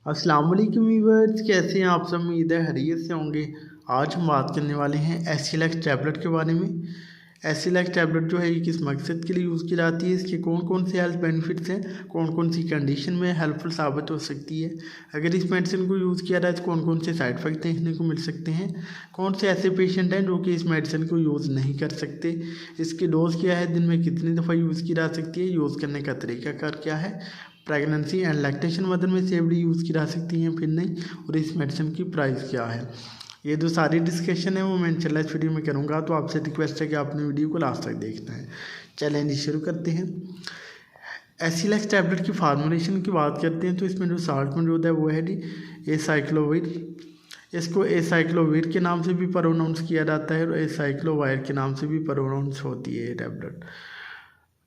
अस्सलाम वालेकुम व्यूअर्स, कैसे हैं आप सब। उम्मीद है खैरियत से होंगे। आज हम बात करने वाले हैं एसिलैक्स टैबलेट के बारे में। एसिलैक्स टैबलेट जो है ये किस मकसद के लिए यूज़ की जाती है, इसके कौन कौन से हेल्थ बेनिफिट्स हैं, कौन कौन सी कंडीशन में हेल्पफुल साबित हो सकती है। अगर इस मेडिसिन को यूज़ किया जाए तो कौन कौन से साइड इफ़ेक्ट देखने को मिल सकते हैं, कौन से ऐसे पेशेंट हैं जो कि इस मेडिसिन को यूज़ नहीं कर सकते, इसकी डोज क्या है, दिन में कितनी दफ़ा यूज़ की जा सकती है, यूज़ करने का तरीकाकार क्या है, प्रेगनेंसी एंड लैक्टेशन मदर में सेवली यूज़ की जा सकती हैं फिर नहीं, और इस मेडिसिन की प्राइस क्या है। ये जो सारी डिस्कशन है वो मैं इंशाल्लाह इस वीडियो में करूँगा, तो आपसे रिक्वेस्ट है कि आपने वीडियो को लास्ट तक देखना है। चलें जी, शुरू करते हैं। एसिलैक्स टैबलेट की फार्मूलेशन की बात करते हैं तो इसमें जो साल्ट मौजूद है वो है जी एसाइक्लोविर। इसको एसाइक्लोविर के नाम से भी प्रोनाउंस किया जाता है और एसाइक्लोवायर के नाम से भी प्रोनाउंस होती है ये टैबलेट।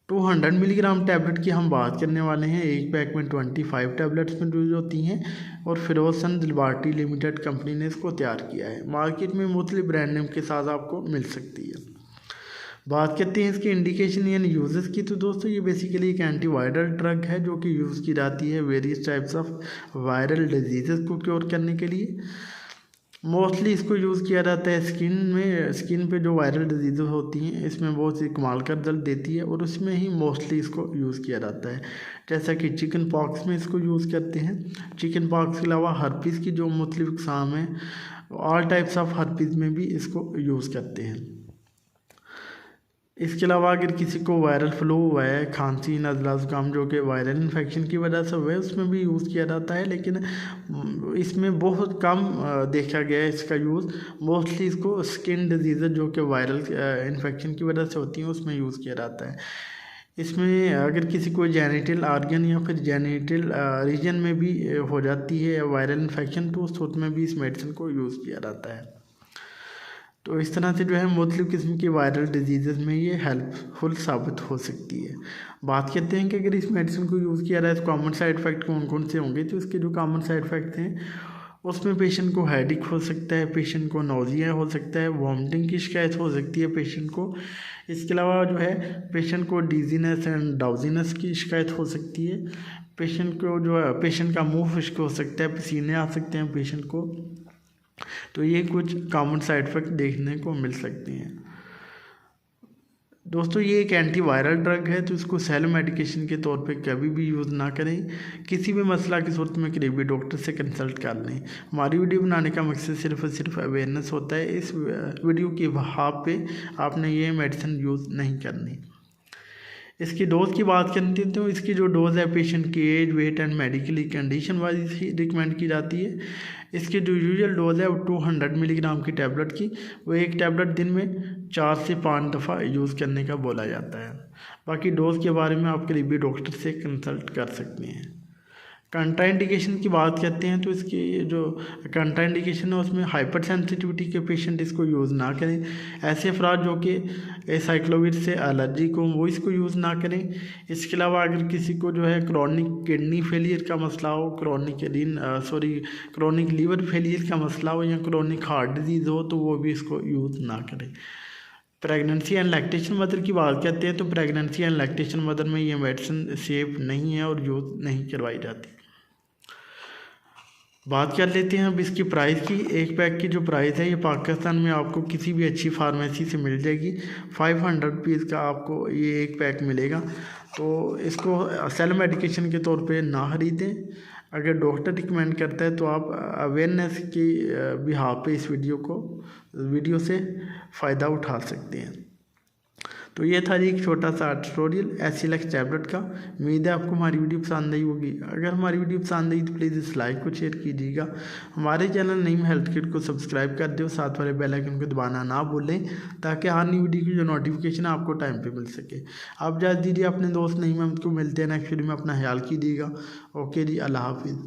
200 मिलीग्राम टैबलेट की हम बात करने वाले हैं। एक पैक में 25 टैबलेट्स में यूज होती हैं और फिरोजसन दिलबाटी लिमिटेड कंपनी ने इसको तैयार किया है। मार्केट में मुख्तलिफ ब्रांड नेम के साथ आपको मिल सकती है। बात करते हैं इसके इंडिकेशन यानी यूजेस की, तो दोस्तों ये बेसिकली एक एंटीवायरल ड्रग है जो कि यूज़ की जाती है various types of viral disease को क्योर करने के लिए। मोस्टली इसको यूज़ किया जाता है स्किन पे जो वायरल डिजीज़ होती हैं इसमें बहुत सी कमाल का रिजल्ट देती है और उसमें ही मोस्टली इसको यूज़ किया जाता है। जैसा कि चिकन पॉक्स में इसको यूज़ करते हैं। चिकन पॉक्स के अलावा हर्पीज़ की जो मुख्तलिफ अक़साम हैं, ऑल टाइप्स ऑफ हर्पीज़ में भी इसको यूज़ करते हैं। इसके अलावा अगर किसी को वायरल फ्लू हुआ है, खांसी, नज़ला, ज़ुकाम जो कि वायरल इन्फेक्शन की वजह से हुआ है, उसमें भी यूज़ किया जाता है, लेकिन इसमें बहुत कम देखा गया है इसका यूज़। मोस्टली इसको स्किन डिजीज़ जो कि वायरल इन्फेक्शन की वजह से होती हैं उसमें यूज़ किया जाता है। इसमें अगर किसी को जेनिटल आर्गन या फिर जेनिटल रीजन में भी हो जाती है वायरल इन्फेक्शन, तो उस सूरत में भी इस मेडिसिन को यूज़ किया जाता है। तो इस तरह से जो है मुख्तलिफ़ किस्म की वायरल डिजीज़ में ये हेल्पफुल साबित हो सकती है। बात करते हैं कि अगर इस मेडिसिन को यूज़ किया जाए तो कॉमन साइड इफ़ेक्ट कौन कौन से होंगे। तो इसके जो कॉमन साइड इफ़ेक्ट हैं उसमें पेशेंट को हेडेक हो सकता है, पेशेंट को नौजिया हो सकता है, वॉमिटिंग की शिकायत हो सकती है पेशेंट को। इसके अलावा जो है पेशेंट को डिजीनेस एंड ड्राउजीनेस की शिकायत हो सकती है। पेशेंट को जो है पेशेंट का मुँह खुश्क हो सकता है, पसीने आ सकते हैं पेशेंट को। तो ये कुछ कॉमन साइड इफ़ेक्ट देखने को मिल सकते हैं। दोस्तों ये एक एंटीवायरल ड्रग है, तो इसको सेल्फ मेडिकेशन के तौर पे कभी भी यूज़ ना करें। किसी भी मसला की सूरत में करीबी डॉक्टर से कंसल्ट कर लें। हमारी वीडियो बनाने का मकसद सिर्फ और सिर्फ अवेयरनेस होता है। इस वीडियो के बहाव पे आपने ये मेडिसिन यूज़ नहीं करनी। इसकी डोज़ की बात करते हैं तो इसकी जो डोज़ है पेशेंट की age, weight and medically condition wise ही रिकमेंड की जाती है। इसकी जो यूजुअल डोज़ है वो 200 मिलीग्राम की टैबलेट की, वो एक टैबलेट दिन में 4 से 5 दफ़ा यूज़ करने का बोला जाता है। बाकी डोज़ के बारे में आप करीबी डॉक्टर से कंसल्ट कर सकते हैं। कंट्राइंडिकेशन की बात करते हैं तो इसकी जो कंट्राइंडिकेशन है उसमें हाइपर सेंसिटिविटी के पेशेंट इसको यूज़ ना करें। ऐसे अफराद जो कि एसाइक्लोविर से एलर्जिक हो वो इसको यूज़ ना करें। इसके अलावा अगर किसी को जो है क्रॉनिक किडनी फेलियर का मसला हो, क्रॉनिक लीवर फेलियर का मसला हो या क्रॉनिक हार्ट डिजीज़ हो तो वो भी इसको यूज़ ना करें। प्रेगनेंसी एंड लैक्टेशन मदर की बात करते हैं तो प्रेगनेंसी एंड लैक्टेशन मदर में ये मेडिसिन सेफ नहीं है और यूज़ नहीं करवाई जाती। बात कर लेते हैं अब इसकी प्राइस की। एक पैक की जो प्राइस है ये पाकिस्तान में आपको किसी भी अच्छी फार्मेसी से मिल जाएगी। 500 रुपीज़ का आपको ये एक पैक मिलेगा। तो इसको सेल्फ मेडिकेशन के तौर पे ना ख़रीदें। अगर डॉक्टर रिकमेंड करता है तो आप अवेयरनेस की बिहाफ पे इस वीडियो से फ़ायदा उठा सकते हैं। तो ये था जी एक छोटा सा ट्यूटोरियल एसिलैक्स टैबलेट का। उम्मीद है आपको हमारी वीडियो पसंद आई होगी। अगर हमारी वीडियो पसंद आई तो प्लीज़ इस लाइक को शेयर कीजिएगा। हमारे चैनल नईम हेल्थ किट को सब्सक्राइब कर दो, साथ वाले बेल आइकन को दबाना ना भूलें ताकि हर नई वीडियो की जो नोटिफिकेशन है आपको टाइम पर मिल सके। आप जा दीजिए अपने दोस्त नईम, हमको मिलते हैं नेक्स्ट वीडियो में। अपना ख्याल कीजिएगा। ओके जी, अल्लाह हाफिज़।